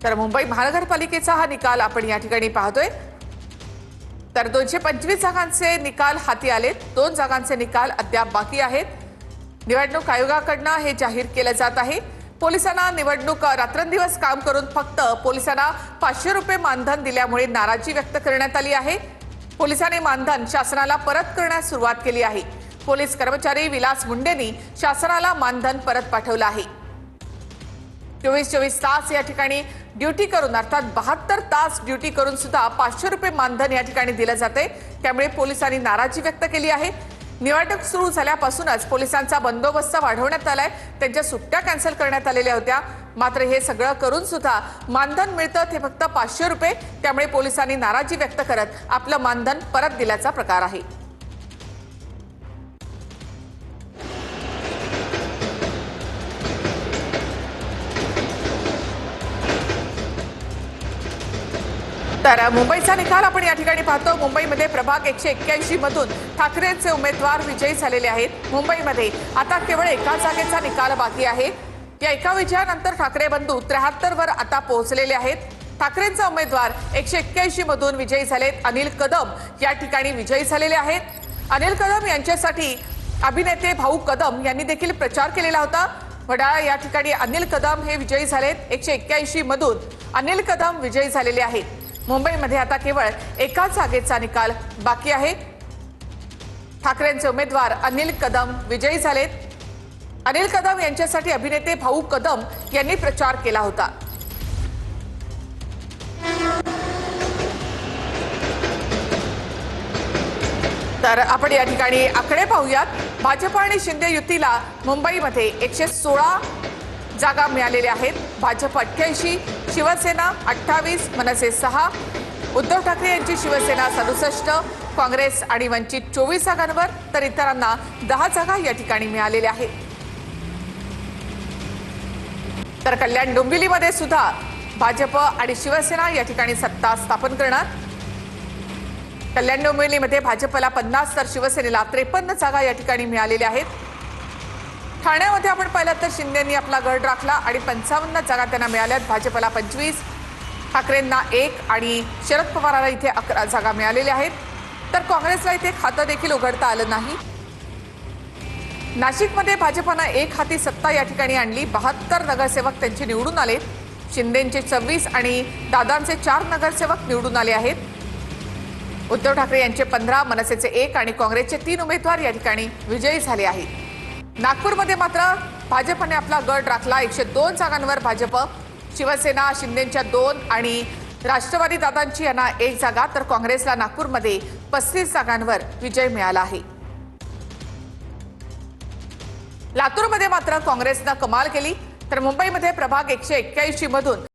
तर मुंबई महानगरपालिकेचा हा निकाल आपण या ठिकाणी पाहतोय। तर 225 जागांचे निकाल हाती आलेत, 2 जागांचे निकाल अद्याप बाकी आहेत। निवडणूक आयोगाकडून हे जाहीर केले जात आहे। पोलिसांना निवडणूक रात्रंदिवस काम करून फक्त पोलिसांना 500 रुपये मानधन दिल्यामुळे नाराजी व्यक्त करण्यात आली आहे। पोलिसांनी मानधन शासनाला परत करण्यास सुरुवात केली आहे। पोलीस कर्मचारी विलास मुंडेंनी शासनाला मानधन परत पाठवलं आहे। 24 तास या ठिकाणी ड्यूटी करून अर्थात 72 तास ड्यूटी करून सुद्धा 500 रुपये मानधन या ठिकाणी दिले जाते। त्यामुळे पोलिसांनी नाराजी व्यक्त केली आहे। निवडणूक सुरू झाल्यापासूनच पोलिसांचा बंदोबस्त वाढवण्यात आलाय, त्यांच्या सुट्ट्या कॅन्सल करण्यात आलेल्या होत्या। मात्र हे सगळं करून सुद्धा मानधन मिळतं ते फक्त 500 रुपये। त्यामुळे पोलिसांनी नाराजी व्यक्त करत आपलं मानधन परत दिल्याचा प्रकार आहे। तर मुंबईचा निकाल आपण या ठिकाणी पाहतो। मुंबईमध्ये प्रभाग 181 मधून ठाकरेंचे उमेदवार विजयी झालेले आहेत। मुंबईमध्ये आता केवळ एका जागेचा निकाल बाकी आहे। या एका विजयानंतर ठाकरे बंधू 73 वर आता पोहोचलेले आहेत। ठाकरेंचा उमेदवार 181 मधून विजयी झालेत। अनिल कदम या ठिकाणी विजयी झालेले आहेत। अनिल कदम यांच्यासाठी अभिनेते भाऊ कदम यांनी देखील प्रचार केलेला होता। वडाळा या ठिकाणी अनिल कदम हे विजयी झालेत। 181 मधून अनिल कदम विजयी झालेले आहेत। मुंबईमध्ये आता केवळ एका जागेचा निकाल बाकी आहे। ठाकरेंचे उमेदवार अनिल कदम विजयी झालेत। अनिल कदम यांच्यासाठी अभिनेते भाऊ कदम यांनी प्रचार केला होता। तर आपण या ठिकाणी आकडे पाहूयात। भाजप आणि शिंदे युतीला मुंबईमध्ये 116 जागा मिळालेल्या आहेत। भाजप 88, शिवसेना 28, मनसे 6, उद्धव ठाकरे यांची शिवसेना 67, काँग्रेस आणि वंचित 24 जागांवर, तर इतरांना 10 जागा या ठिकाणी मिळालेल्या आहेत। तर कल्याण डोंबिवलीमध्ये सुद्धा भाजप आणि शिवसेना या ठिकाणी सत्ता स्थापन करणार। कल्याण डोंबिवलीमध्ये भाजपला 50 तर शिवसेनेला 53 जागा या ठिकाणी मिळालेल्या आहेत। ठाण्यामध्ये आपण पाहिलं तर शिंदेंनी आपला गड राखला आणि 55 जागा त्यांना मिळाल्यात। भाजपला 25, ठाकरेंना 1 आणि शरद पवारांना इथे 11 जागा मिळालेल्या आहेत। तर काँग्रेसला इथे खातं देखील उघडता आलं नाही। नाशिकमध्ये भाजपनं 1 हाती सत्ता या ठिकाणी आणली। 72 नगरसेवक त्यांचे निवडून आले। शिंदेंचे 26 आणि दादांचे 4 नगरसेवक निवडून आले आहेत। उद्धव ठाकरे यांचे 15, मनसेचे 1 आणि काँग्रेसचे 3 उमेदवार या ठिकाणी विजयी झाले आहेत। नागपूरमध्ये मात्र भाजपने आपला गड राखला। 102 जागांवर भाजप, शिवसेना शिंदेंच्या 2 आणि राष्ट्रवादी दादांची यांना 1 जागा, तर काँग्रेसला नागपूरमध्ये 35 जागांवर विजय मिळाला आहे। लातूरमध्ये मात्र काँग्रेसनं कमाल केली। तर मुंबईमध्ये प्रभाग 181 मधून